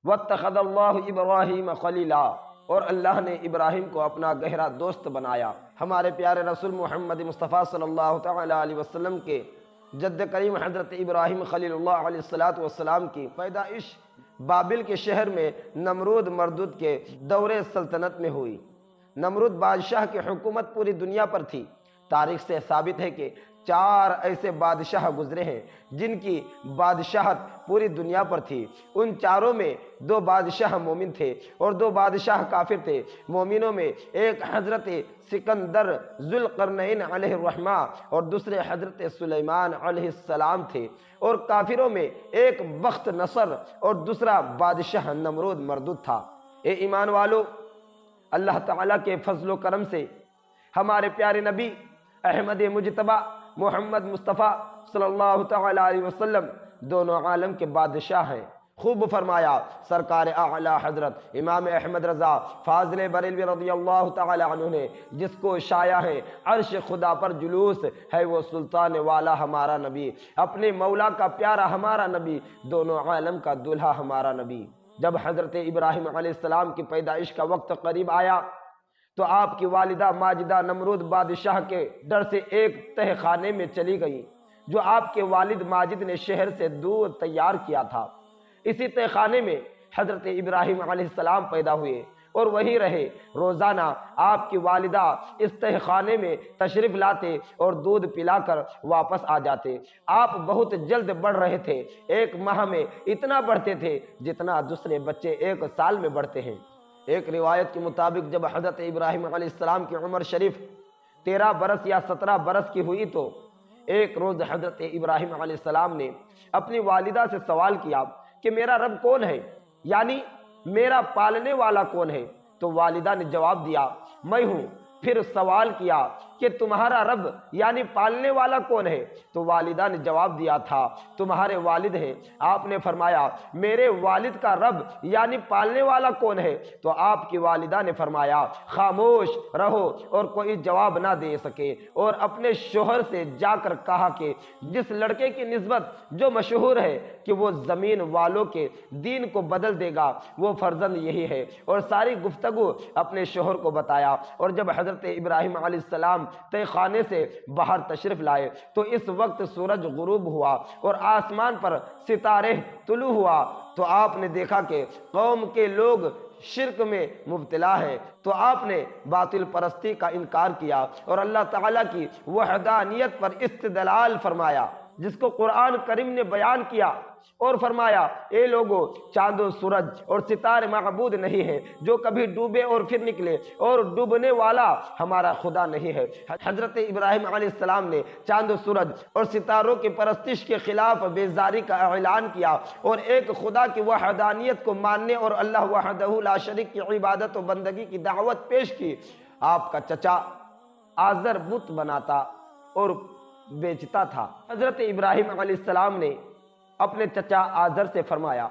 وَاتَّخَذَ اللَّهُ إِبْرَاهِيمَ خَلِيلًا، اور اللہ نے ابراہیم کو اپنا گہرا دوست بنایا۔ ہمارے پیارے رسول محمد مصطفیٰ صلی اللہ تعالیٰ علیہ وسلم کے جد کریم حضرت ابراہیم خلیل اللہ علیہ السلام کی پیدائش بابل کے شہر میں نمرود مردود کے دور سلطنت میں ہوئی۔ نمرود بادشاہ کی حکومت پوری دنیا پر تھی۔ تاریخ سے ثابت ہے کہ 4 ایسے بادشاہ گزرے ہیں جن کی بادشاہت پوری دنیا پر تھی۔ ان چاروں میں 2 بادشاہ مومن تھے اور 2 بادشاہ کافر تھے۔ مومنوں میں ایک حضرت سکندر ذوالقرنین علیہ الرحمہ اور دوسرے حضرت سلیمان علیہ السلام تھے، اور کافروں میں ایک بخت نصر اور دوسرا بادشاہ نمرود مردود تھا۔ اے ایمان والو، اللہ تعالیٰ کے فضل و کرم سے ہمارے پیارے نبی احمد مجتبی محمد مصطفیٰ صلی اللہ تعالیٰ علیہ وسلم دونوں عالم کے بادشاہ ہیں۔ خوب فرمایا سرکار اعلی حضرت امام احمد رضا فاضل بریلوی رضی اللہ تعالیٰ عنہ نے، جس کو شایع ہے عرش خدا پر جلوس ہے وہ سلطان والا ہمارا نبی، اپنے مولا کا پیارا ہمارا نبی، دونوں عالم کا دلہا ہمارا نبی۔ جب حضرت ابراہیم علیہ السلام کی پیدائش کا وقت قریب آیا تو آپ کی والدہ ماجدہ نمرود بادشاہ کے ڈر سے ایک تہ خانے میں چلی گئی جو آپ کے والد ماجد نے شہر سے دور تیار کیا تھا۔ اسی تہ خانے میں حضرت ابراہیم علیہ السلام پیدا ہوئے اور وہیں رہے۔ روزانہ آپ کی والدہ اس تہ خانے میں تشریف لاتے اور دودھ پلا کر واپس آ جاتے۔ آپ بہت جلد بڑھ رہے تھے، 1 ماہ میں اتنا بڑھتے تھے جتنا دوسرے بچے 1 سال میں بڑھتے ہیں۔ ایک روایت کے مطابق جب حضرت ابراہیم علیہ السلام کی عمر شریف 13 برس یا 17 برس کی ہوئی تو ایک روز حضرت ابراہیم علیہ السلام نے اپنی والدہ سے سوال کیا کہ میرا رب کون ہے، یعنی میرا پالنے والا کون ہے؟ تو والدہ نے جواب دیا میں ہوں۔ پھر سوال کیا کہ تمہارا رب یعنی پالنے والا کون ہے؟ تو والدہ نے جواب دیا تھا تمہارے والد ہیں۔ آپ نے فرمایا میرے والد کا رب یعنی پالنے والا کون ہے؟ تو آپ کی والدہ نے فرمایا خاموش رہو، اور کوئی جواب نہ دے سکے، اور اپنے شوہر سے جا کر کہا کہ جس لڑکے کی نسبت جو مشہور ہے کہ وہ زمین والوں کے دین کو بدل دے گا وہ فرزند یہی ہے، اور ساری گفتگو اپنے شوہر کو بتایا۔ اور جب حضرت ابراہیم علیہ السلام تہ خانے سے باہر تشریف لائے تو اس وقت سورج غروب ہوا اور آسمان پر ستارے طلوع ہوا، تو آپ نے دیکھا کہ قوم کے لوگ شرک میں مبتلا ہے، تو آپ نے باطل پرستی کا انکار کیا اور اللہ تعالیٰ کی وحدانیت پر استدلال فرمایا، جس کو قرآن کریم نے بیان کیا اور فرمایا اے لوگو، چاند و سورج اور ستارے معبود نہیں ہیں جو کبھی ڈوبے اور پھر نکلے، اور ڈوبنے والا ہمارا خدا نہیں ہے۔ حضرت ابراہیم علیہ السلام نے چاند و سورج اور ستاروں کی پرستش کے خلاف بیزاری کا اعلان کیا اور ایک خدا کی وحدانیت کو ماننے اور اللہ وحدہ لا شریک کی عبادت و بندگی کی دعوت پیش کی۔ آپ کا چچا آزر بت بناتا اور بیچتا تھا۔ حضرت ابراہیم علیہ السلام نے اپنے چچا آزر سے فرمایا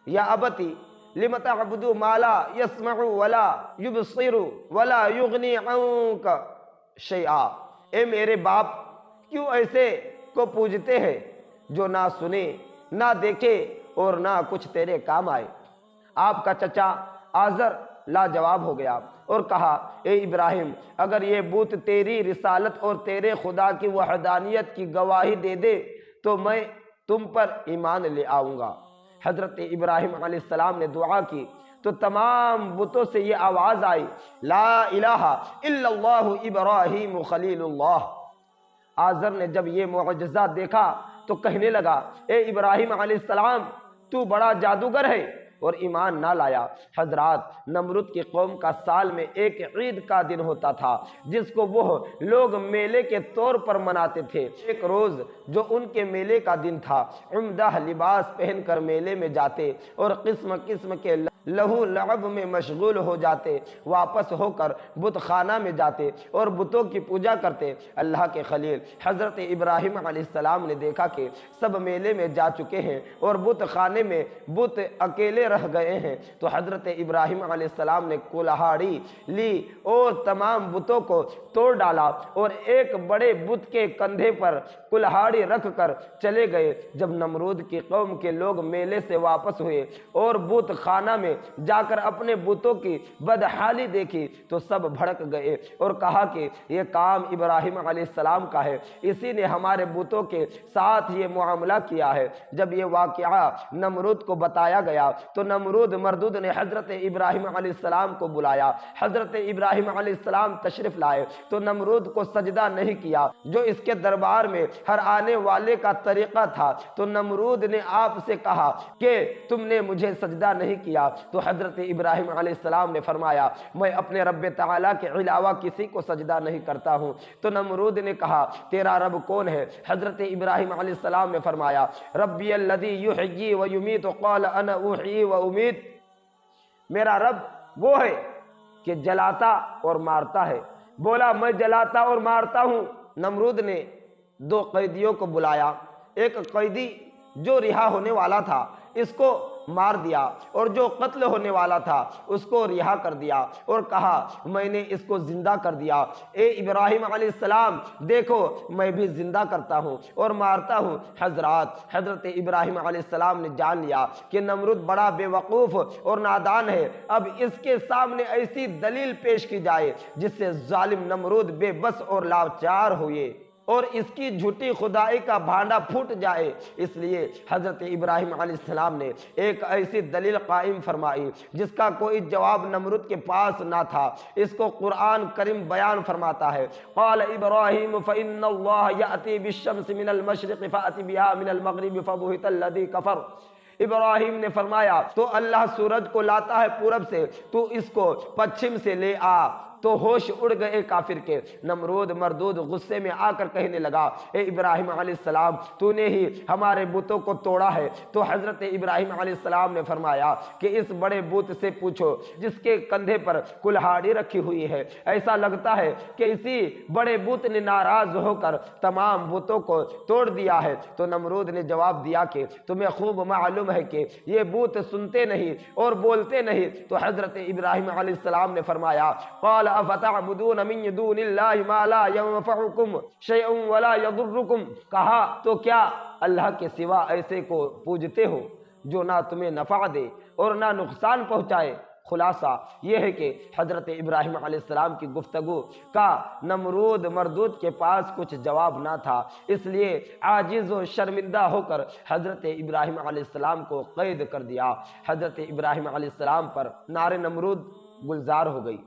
یا ابتی لم تعبد ما لا يسمع ولا يبصر ولا يغني عنك شيئا، اے میرے باپ کیوں ایسے کو پوجتے ہیں جو نہ سنے نہ دیکھے اور نہ کچھ تیرے کام آئے۔ آپ کا چچا آزر لاجواب ہو گیا اور کہا اے ابراہیم، اگر یہ بت تیری رسالت اور تیرے خدا کی وحدانیت کی گواہی دے دے تو میں تم پر ایمان لے آؤں گا۔ حضرت ابراہیم علیہ السلام نے دعا کی تو تمام بتوں سے یہ آواز آئی لا الہ الا اللہ ابراہیم خلیل اللہ۔ آزر نے جب یہ معجزہ دیکھا تو کہنے لگا اے ابراہیم علیہ السلام، تو بڑا جادوگر ہے، اور ایمان نہ لایا۔ حضرات، نمرود کی قوم کا سال میں ایک عید کا دن ہوتا تھا جس کو وہ لوگ میلے کے طور پر مناتے تھے۔ ایک روز جو ان کے میلے کا دن تھا، عمدہ لباس پہن کر میلے میں جاتے اور قسم قسم کے لہو لعب میں مشغول ہو جاتے، واپس ہو کر بت خانہ میں جاتے اور بتوں کی پوجا کرتے۔ اللہ کے خلیل حضرت ابراہیم علیہ السلام نے دیکھا کہ سب میلے میں جا چکے ہیں اور بت خانے میں بت اکیلے رہ گئے ہیں، تو حضرت ابراہیم علیہ السلام نے کلہاڑی لی اور تمام بتوں کو توڑ ڈالا اور ایک بڑے بت کے کندھے پر کلہاڑی رکھ کر چلے گئے۔ جب نمرود کی قوم کے لوگ میلے سے واپس ہوئے اور بت خانہ میں جا کر اپنے بتوں کی بدحالی دیکھی تو سب بھڑک گئے اور کہا کہ یہ کام ابراہیم علیہ السلام کا ہے، اسی نے ہمارے بتوں کے ساتھ یہ معاملہ کیا ہے۔ جب یہ واقعہ نمرود کو بتایا گیا تو نمرود مردود نے حضرت ابراہیم علیہ السلام کو بلایا۔ حضرت ابراہیم علیہ السلام تشریف لائے تو نمرود کو سجدہ نہیں کیا جو اس کے دربار میں ہر آنے والے کا طریقہ تھا، تو نمرود نے آپ سے کہا کہ تم نے مجھے سجدہ نہیں کیا، تو حضرت ابراہیم علیہ السلام نے فرمایا میں اپنے رب تعالیٰ کے علاوہ کسی کو سجدہ نہیں کرتا ہوں۔ تو نمرود نے کہا تیرا رب کون ہے؟ حضرت ابراہیم علیہ السلام نے فرمایا ربی الذی یحیی و یمیت قال انا احیی و امیت، میرا رب وہ ہے کہ جلاتا اور مارتا ہے، بولا میں جلاتا اور مارتا ہوں۔ نمرود نے دو قیدیوں کو بلایا، ایک قیدی جو رہا ہونے والا تھا اس کو مار دیا اور جو قتل ہونے والا تھا اس کو رہا کر دیا اور کہا میں نے اس کو زندہ کر دیا، اے ابراہیم علیہ السلام دیکھو میں بھی زندہ کرتا ہوں اور مارتا ہوں۔ حضرت ابراہیم علیہ السلام نے جان لیا کہ نمرود بڑا بے وقوف اور نادان ہے، اب اس کے سامنے ایسی دلیل پیش کی جائے جس سے ظالم نمرود بے بس اور لاچار ہوئے اور اس کی جھوٹی خدائی کا بھانڈا پھوٹ جائے، اس لیے حضرت ابراہیم علیہ السلام نے ایک ایسی دلیل قائم فرمائی جس کا کوئی جواب نمرود کے پاس نہ تھا۔ اس کو قرآن کریم بیان فرماتا ہے قال ابراہیم فإن اللہ یأتی بالشمس من المشرق فأتی بها من المغرب فبہت الذی کفر۔ ابراہیم نے فرمایا تو اللہ سورج کو لاتا ہے پورب سے، تو اس کو پچھم سے لے آ، تو ہوش اڑ گئے کافر کے۔ نمرود مردود غصے میں آ کر کہنے لگا اے ابراہیم علیہ السلام تو نے ہی ہمارے بتوں کو توڑا ہے۔ تو حضرت ابراہیم علیہ السلام نے فرمایا کہ اس بڑے بت سے پوچھو جس کے کندھے پر کلہاڑی رکھی ہوئی ہے، ایسا لگتا ہے کہ اسی بڑے بت نے ناراض ہو کر تمام بتوں کو توڑ دیا ہے۔ تو نمرود نے جواب دیا کہ تمہیں خوب معلوم ہے کہ یہ بت سنتے نہیں اور بولتے نہیں۔ تو حضرت ابراہیم علیہ السلام نے فرمایا قال افتعبدون من دون اللہ ما لا ينفعکم شیئا ولا یضرکم، کہا تو کیا اللہ کے سوا ایسے کو پوجتے ہو جو نہ تمہیں نفع دے اور نہ نقصان پہنچائے؟ خلاصہ یہ ہے کہ حضرت ابراہیم علیہ السلام کی گفتگو کا نمرود مردود کے پاس کچھ جواب نہ تھا، اس لیے عاجز و شرمندہ ہو کر حضرت ابراہیم علیہ السلام کو قید کر دیا۔ حضرت ابراہیم علیہ السلام پر نار نمرود گلزار ہو گئی۔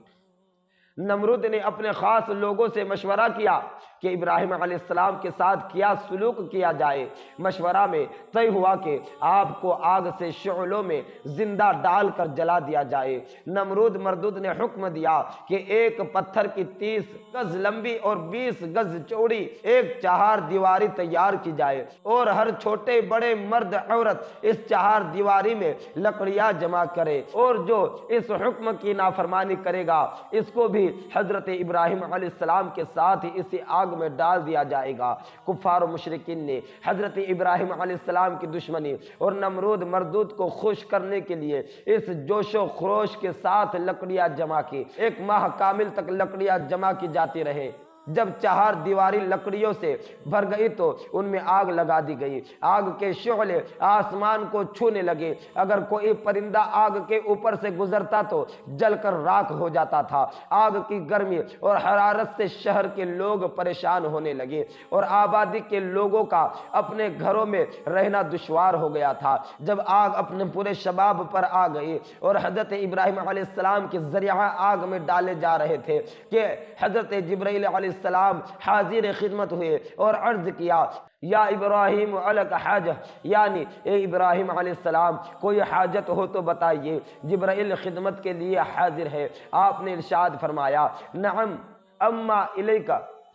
نمرود نے اپنے خاص لوگوں سے مشورہ کیا کہ ابراہیم علیہ السلام کے ساتھ کیا سلوک کیا جائے۔ مشورہ میں طے ہوا کہ آپ کو آگ سے شعلوں میں زندہ ڈال کر جلا دیا جائے۔ نمرود مردود نے حکم دیا کہ ایک پتھر کی 30 گز لمبی اور 20 گز چوڑی ایک چہار دیواری تیار کی جائے اور ہر چھوٹے بڑے مرد عورت اس چہار دیواری میں لکڑیاں جمع کرے، اور جو اس حکم کی نافرمانی کرے گا اس کو بھی حضرت ابراہیم علیہ السلام کے ساتھ ہی اسی آگ میں ڈال دیا جائے گا۔ کفار و مشرکین نے حضرت ابراہیم علیہ السلام کی دشمنی اور نمرود مردود کو خوش کرنے کے لیے اس جوش و خروش کے ساتھ لکڑیاں جمع کی۔ 1 ماہ کامل تک لکڑیاں جمع کی جاتی رہے۔ جب چہار دیواری لکڑیوں سے بھر گئی تو ان میں آگ لگا دی گئی۔ آگ کے شعلے آسمان کو چھونے لگے، اگر کوئی پرندہ آگ کے اوپر سے گزرتا تو جل کر راکھ ہو جاتا تھا۔ آگ کی گرمی اور حرارت سے شہر کے لوگ پریشان ہونے لگے اور آبادی کے لوگوں کا اپنے گھروں میں رہنا دشوار ہو گیا تھا۔ جب آگ اپنے پورے شباب پر آ گئی اور حضرت ابراہیم علیہ السلام کے ذریعہ آگ میں ڈالے جا رہے تھے کہ حضرت جبرائیل علیہ السلام حاضر خدمت ہوئے اور عرض کیا یا ابراہیم الک حاجہ، یعنی اے ابراہیم علیہ السلام کوئی حاجت ہو تو بتائیے، جبرائیل خدمت کے لیے حاضر ہے۔ آپ نے ارشاد فرمایا نعم اما الیک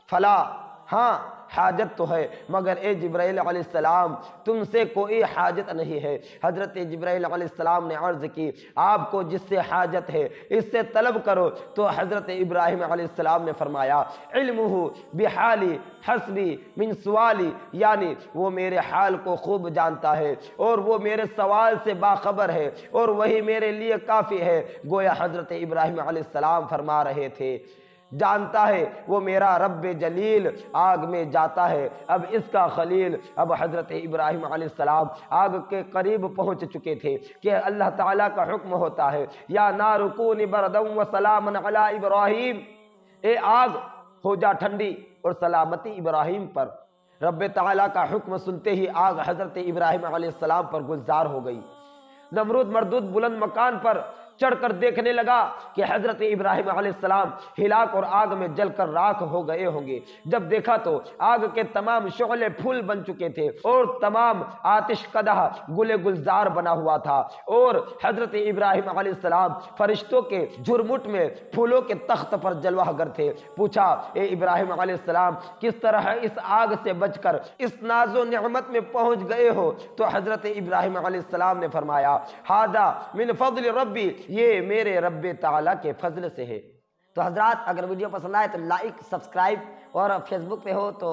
فلا ہاں حاجت تو ہے مگر اے جبرائیل علیہ السلام تم سے کوئی حاجت نہیں ہے۔ حضرت جبرائیل علیہ السلام نے عرض کی آپ کو جس سے حاجت ہے اس سے طلب کرو، تو حضرت ابراہیم علیہ السلام نے فرمایا علمہ بحالی حسبی من سوالی، یعنی وہ میرے حال کو خوب جانتا ہے اور وہ میرے سوال سے باخبر ہے اور وہی میرے لیے کافی ہے۔ گویا حضرت ابراہیم علیہ السلام فرما رہے تھے جانتا ہے وہ میرا رب جلیل آگ میں جاتا ہے، اب اس کا خلیل۔ اب حضرت ابراہیم علیہ السلام آگ کے قریب پہنچ چکے تھے کہ اللہ تعالیٰ کا حکم ہوتا ہے یا نار کونی بردا وسلاما علی ابراہیم، اے آگ ہو جا ٹھنڈی اور سلامتی ابراہیم پر۔ رب تعالیٰ کا حکم سنتے ہی آگ حضرت ابراہیم علیہ السلام پر گلزار ہو گئی۔ نمرود مردود بلند مکان پر چڑھ کر دیکھنے لگا کہ حضرت ابراہیم علیہ السلام ہلاک اور آگ میں جل کر راکھ ہو گئے ہوں گے۔ جب دیکھا تو آگ کے تمام شعلے پھول بن چکے تھے اور تمام آتش قدح گل گلزار بنا ہوا تھا، اور حضرت ابراہیم علیہ السلام فرشتوں کے جھرمٹ میں پھولوں کے تخت پر جلوہ گر تھے۔ پوچھا اے ابراہیم علیہ السلام کس طرح اس آگ سے بچ کر اس ناز و نعمت میں پہنچ گئے ہو؟ تو حضرت ابراہیم علیہ السلام نے فرمایا ھذا من فضل ربی، یہ میرے رب تعالیٰ کے فضل سے ہے۔ تو حضرات اگر ویڈیو پسند آئے تو لائک، سبسکرائب اور فیس بک پہ ہو تو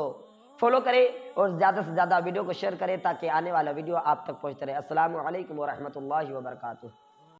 فالو کریں اور زیادہ سے زیادہ ویڈیو کو شیئر کریں تاکہ آنے والا ویڈیو آپ تک پہنچتا رہے۔ السلام علیکم ورحمۃ اللہ وبرکاتہ۔